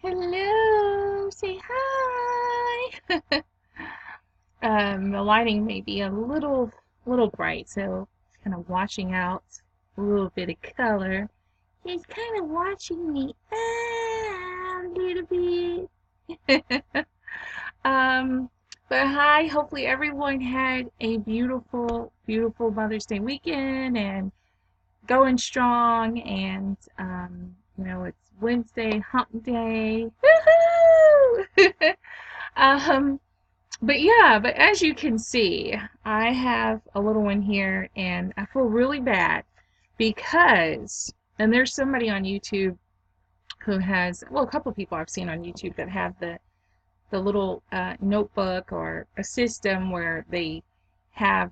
Hello, say hi. The lighting may be a little bright, so kind of washing out a little bit of color. He's kind of watching me out a little bit. um, but hi, hopefully everyone had a beautiful Mother's Day weekend and going strong, and it's Wednesday, hump day. Woohoo! um, but as you can see, I have a little one here, and I feel really bad because, and there's somebody on YouTube who has, well, a couple of people I've seen on YouTube that have the little notebook or a system where they have,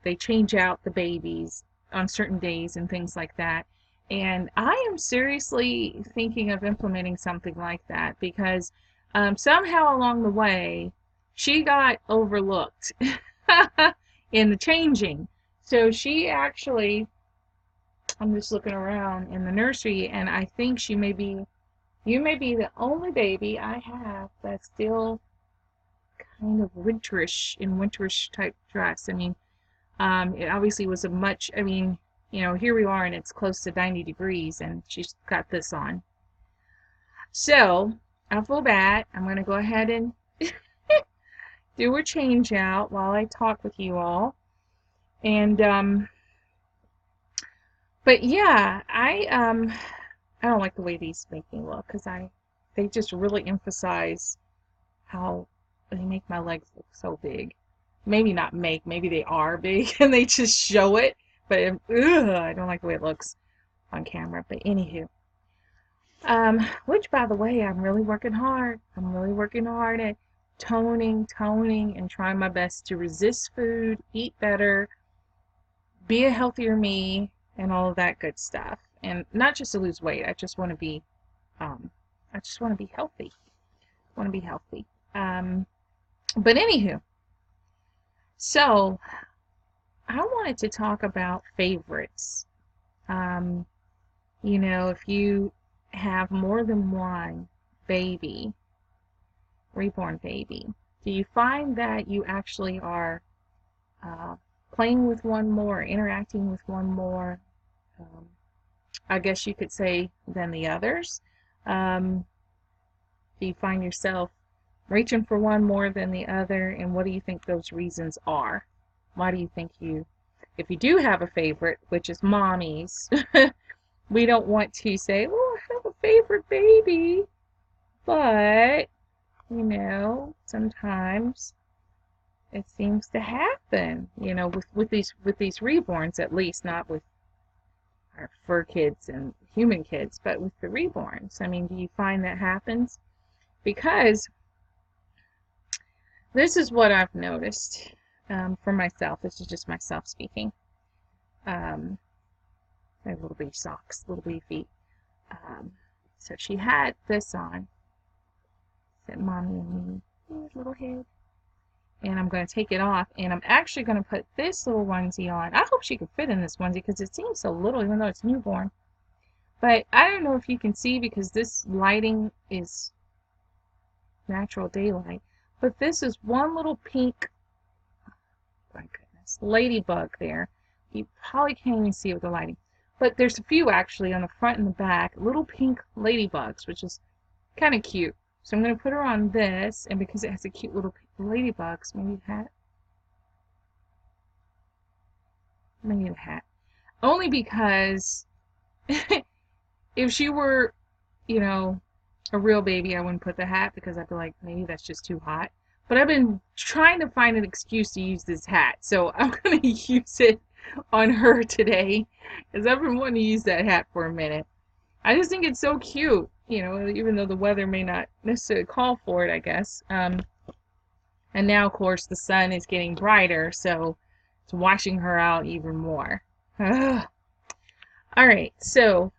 they change out the babies on certain days and things like that. And I am seriously thinking of implementing something like that because somehow along the way, she got overlooked in the changing. So she actually, I'm just looking around in the nursery, and I think you may be the only baby I have that's still kind of winterish type dress. I mean, it obviously was here we are and it's close to 90 degrees and she's got this on. So, I feel bad. I'm going to go ahead and do a change out while I talk with you all. And, but yeah, I don't like the way these make me look because they just really emphasize how they make my legs look so big. Maybe not make, maybe they are big and they just show it, but I don't like the way it looks on camera. But anywho, which by the way, I'm really working hard. I'm really working hard at toning, and trying my best to resist food, eat better, be a healthier me, and all of that good stuff. And not just to lose weight. I just want to be, healthy. Want to be healthy. But anywho, so I wanted to talk about favorites. If you have more than one baby, reborn baby, do you find that you actually are playing with one more, interacting with one more, I guess you could say, than the others? Do you find yourself reaching for one more than the other, and what do you think those reasons are? Why do you think if you do have a favorite, which is mommies, we don't want to say, oh, I have a favorite baby, but, sometimes it seems to happen, with these reborns, at least not with our fur kids and human kids, but with the reborns. I mean, do you find that happens? Because this is what I've noticed for myself. This is just myself speaking. Little bitty socks, little bitty feet. So she had this on. Said mommy and me. Here's little head. And I'm going to take it off, and I'm actually going to put this little onesie on. I hope she can fit in this onesie because it seems so little, even though it's newborn. But I don't know if you can see because this lighting is natural daylight. But this is one little pink, my goodness, ladybug there. You probably can't even see it with the lighting. But there's a few actually on the front and the back, little pink ladybugs, which is kind of cute. So I'm going to put her on this, and because it has a cute little ladybugs, maybe the hat. Maybe the hat. Only because if she were, a real baby, I wouldn't put the hat because I'd be like, maybe that's just too hot. But I've been trying to find an excuse to use this hat, so I'm going to use it on her today because I've been wanting to use that hat for a minute. I just think it's so cute, even though the weather may not necessarily call for it, I guess. And now, of course, the sun is getting brighter, so it's washing her out even more. Ugh. All right, so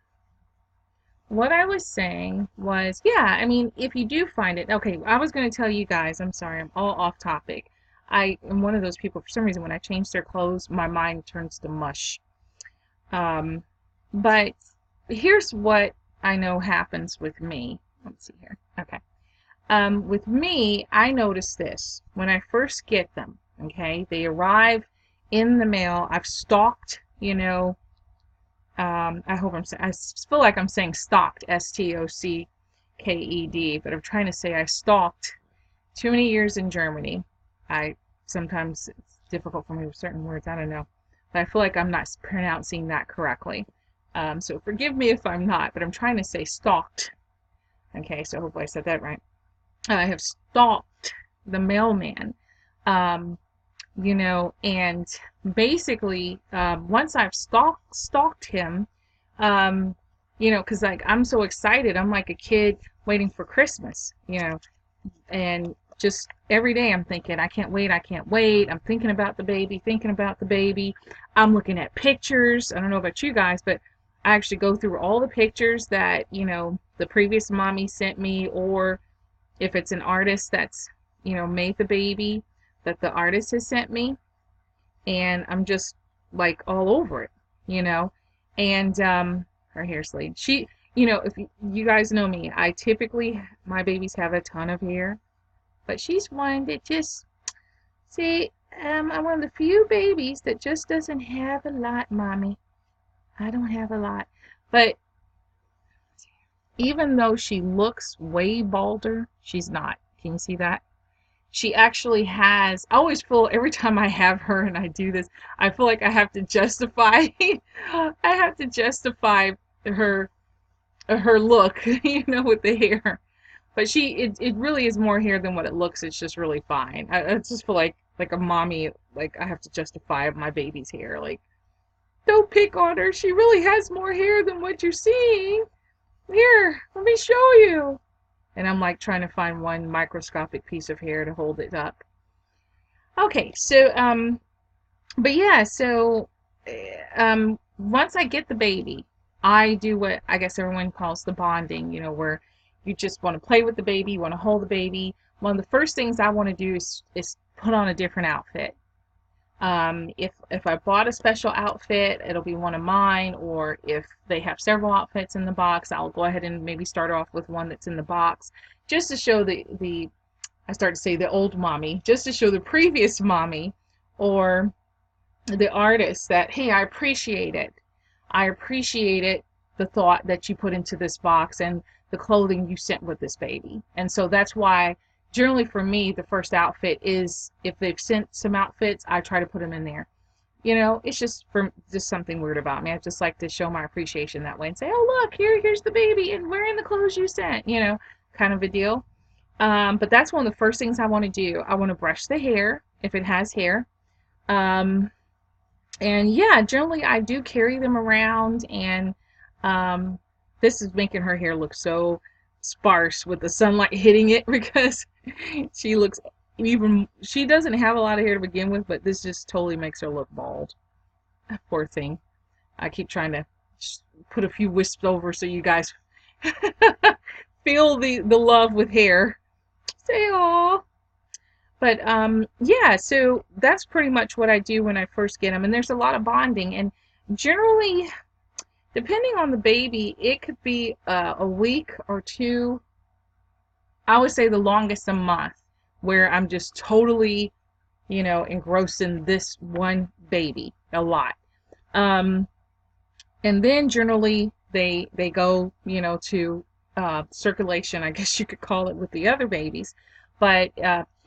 what I was saying was, yeah, I mean, if you do find it, okay, I was going to tell you guys, I'm sorry, I'm all off topic. I am one of those people, for some reason, when I change their clothes, my mind turns to mush. But here's what I know happens with me. Let's see here. Okay. With me, I notice this when I first get them. Okay, they arrive in the mail. I've stalked, I hope I feel like I'm saying stocked, STOCKED, but I'm trying to say I stalked too many years in Germany. I sometimes it's difficult for me with certain words. I don't know, but I feel like I'm not pronouncing that correctly. So forgive me if I'm not, but I'm trying to say stalked. Okay, so hopefully I said that right. I have stalked the mailman, um, and basically, once I've stalked him, because like I'm so excited, I'm like a kid waiting for Christmas, and just every day I'm thinking, I can't wait, I can't wait. I'm thinking about the baby, thinking about the baby. I'm looking at pictures. I don't know about you guys, but I actually go through all the pictures that, the previous mommy sent me, or if it's an artist that's, made the baby that the artist has sent me, and I'm just like all over it, and her hair sleeve. She, if you guys know me, I typically, my babies have a ton of hair, but she's one that just, see, I'm one of the few babies that just doesn't have a lot, mommy. I don't have a lot. But even though she looks way balder, she's not. Can you see that? She actually has, I always feel every time I have her and I do this, I feel like I have to justify I have to justify her look, with the hair. But it really is more hair than what it looks. It's just really fine. I just feel like a mommy, like I have to justify my baby's hair. Like, don't pick on her. She really has more hair than what you're seeing. Here, let me show you. And I'm like trying to find one microscopic piece of hair to hold it up. Okay, so but yeah, so once I get the baby, I do what I guess everyone calls the bonding, where you just want to play with the baby, you want to hold the baby. One of the first things I want to do is put on a different outfit. If I bought a special outfit, it'll be one of mine, or if they have several outfits in the box, I'll go ahead and maybe start off with one that's in the box, just to show I start to say the old mommy, just to show the previous mommy or the artist that, hey, I appreciate it. I appreciate it, the thought that you put into this box and the clothing you sent with this baby. And so that's why generally for me, the first outfit is, if they've sent some outfits, I try to put them in there. It's just something weird about me. I just like to show my appreciation that way and say, oh, look, here's the baby and wearing the clothes you sent, kind of a deal. But that's one of the first things I want to do. I want to brush the hair if it has hair. And yeah, generally I do carry them around, and this is making her hair look so sparse with the sunlight hitting it because she doesn't have a lot of hair to begin with, but this just totally makes her look bald. Poor thing. I keep trying to put a few wisps over so you guys feel the love with hair. Say aw. But yeah, so that's pretty much what I do when I first get them, and there's a lot of bonding, and generally, depending on the baby, it could be a week or two. I would say the longest a month, where I'm just totally, engrossed in this one baby a lot. And then generally they go, to circulation, I guess you could call it, with the other babies. But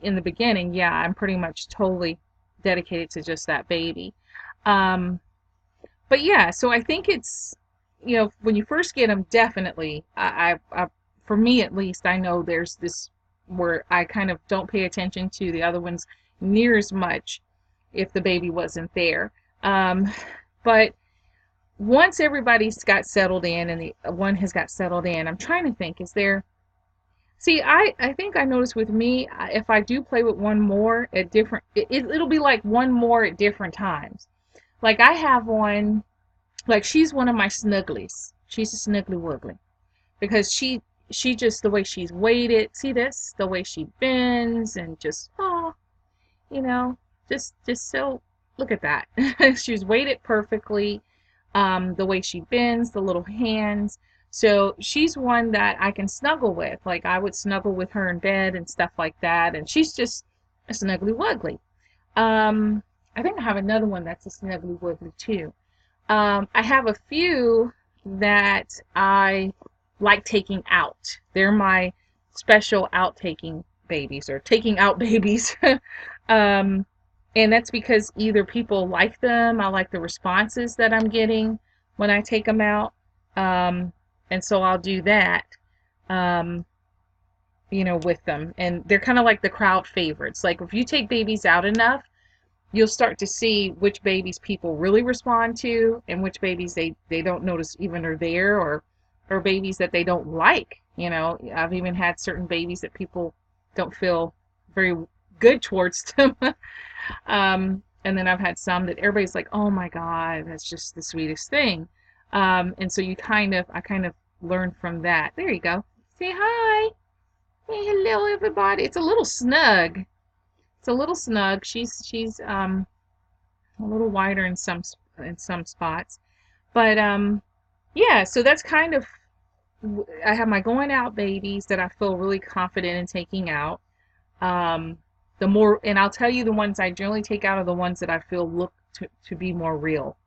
in the beginning, yeah, I'm pretty much totally dedicated to just that baby. But yeah, so I think it's, when you first get them, definitely, for me at least, I know there's this where I kind of don't pay attention to the other ones near as much if the baby wasn't there. But once everybody's got settled in and the one has got settled in, I'm trying to think, is there, see, I think I noticed with me, if I do play with one more at different, it'll be like one more at different times. Like I have one, like she's one of my snugglies. She's a snuggly wuggly because she just, the way she's weighted, see this, the way she bends and just, oh, just so, look at that. She's weighted perfectly. The way she bends, the little hands. So she's one that I can snuggle with. Like I would snuggle with her in bed and stuff like that. And she's just a snuggly wuggly. Um, I think I have another one that's a snuggly wuggly too. I have a few that I like taking out. They're my special out taking babies or taking out babies. um, and that's because either people like them, I like the responses that I'm getting when I take them out. Um, and so I'll do that, um, with them. And they're kind of like the crowd favorites. Like if you take babies out enough, you'll start to see which babies people really respond to and which babies they don't notice even are there, or babies that they don't like. I've even had certain babies that people don't feel very good towards them. And then I've had some that everybody's like, oh my God, that's just the sweetest thing. And so I kind of learned from that. There you go. Say hi. Hey, hello everybody. It's a little snug. It's a little snug. She's a little wider in some spots. But yeah, so that's kind of I have my going out babies that I feel really confident in taking out. Um, the more, and I'll tell you, the ones I generally take out are the ones that I feel look to be more real,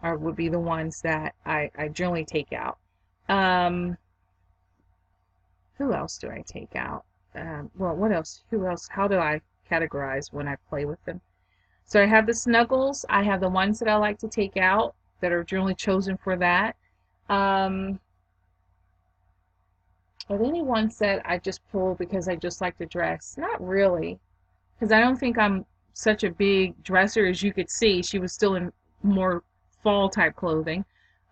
or would be the ones that I generally take out. Um, who else do I take out? Well, what else? Who else? How do I categorize when I play with them? So I have the snuggles. I have the ones that I like to take out that are generally chosen for that. Um, are there any ones that I just pull because I just like to dress? Not really, because I don't think I'm such a big dresser. As you could see, she was still in more fall type clothing.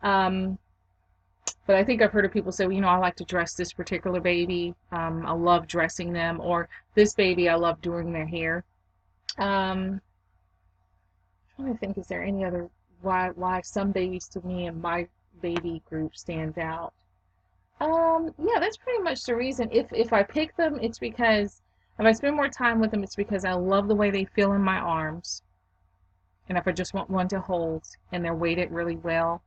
Um, but I think I've heard of people say, well, I like to dress this particular baby. I love dressing them, or this baby, I love doing their hair. Um, I'm trying to think, is there any other why some babies to me and my baby group stand out? Yeah, that's pretty much the reason. If I pick them, it's because if I spend more time with them, it's because I love the way they feel in my arms. And if I just want one to hold and they're weighted really well,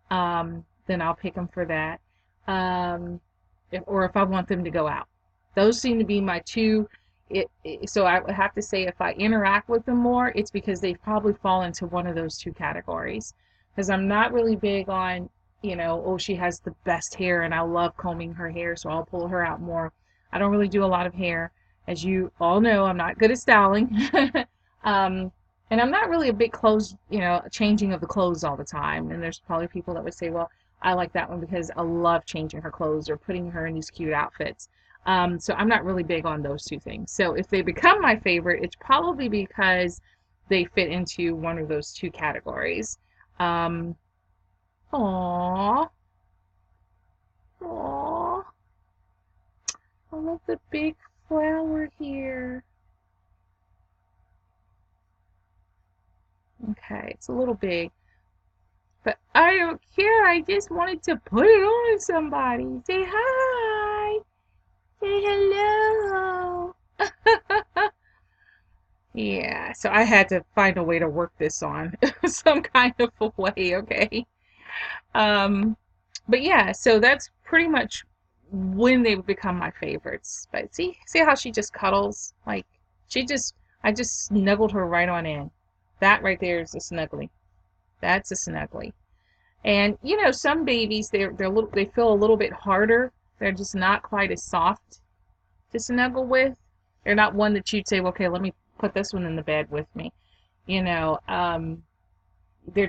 then I'll pick them for that. Or if I want them to go out. Those seem to be my two. So I would have to say if I interact with them more, it's because they probably fall into one of those two categories. Because I'm not really big on, oh, she has the best hair and I love combing her hair, so I'll pull her out more. I don't really do a lot of hair. As you all know, I'm not good at styling. um, and I'm not really a big clothes, changing of the clothes all the time. And there's probably people that would say, well, I like that one because I love changing her clothes or putting her in these cute outfits. So I'm not really big on those two things. So if they become my favorite, it's probably because they fit into one of those two categories. Um, Aww, aww, I love the big flower here. Okay, it's a little big, but I don't care. I just wanted to put it on somebody. Say hi. Say hello. Yeah, so I had to find a way to work this on some kind of a way, okay? Um, but yeah, so that's pretty much when they would become my favorites. But see how she just cuddles? Like I just snuggled her right on in. That right there is a snuggly. That's a snuggly. And some babies they feel a little bit harder. They're just not quite as soft to snuggle with. They're not one that you'd say, well, okay, let me put this one in the bed with me. You know, um, they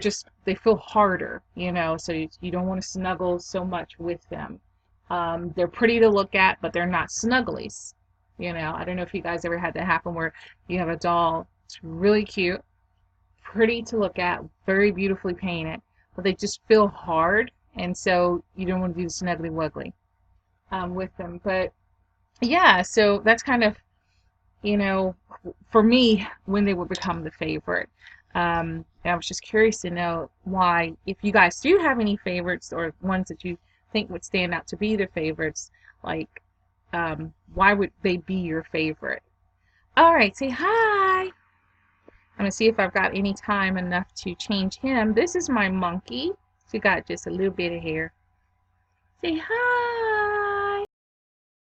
feel harder, so you don't want to snuggle so much with them. They're pretty to look at, but they're not snugglies. I don't know if you guys ever had that happen where you have a doll, it's really cute, pretty to look at, very beautifully painted, but they just feel hard, and so you don't want to do the snuggly wuggly with them. But yeah, so that's kind of you know, for me, when they would become the favorite. And I was just curious to know why, if you guys do have any favorites or ones that you think would stand out to be the favorites, like, why would they be your favorite? All right, say hi. I'm gonna see if I've got any time enough to change him. This is my monkey. She got just a little bit of hair. Say hi.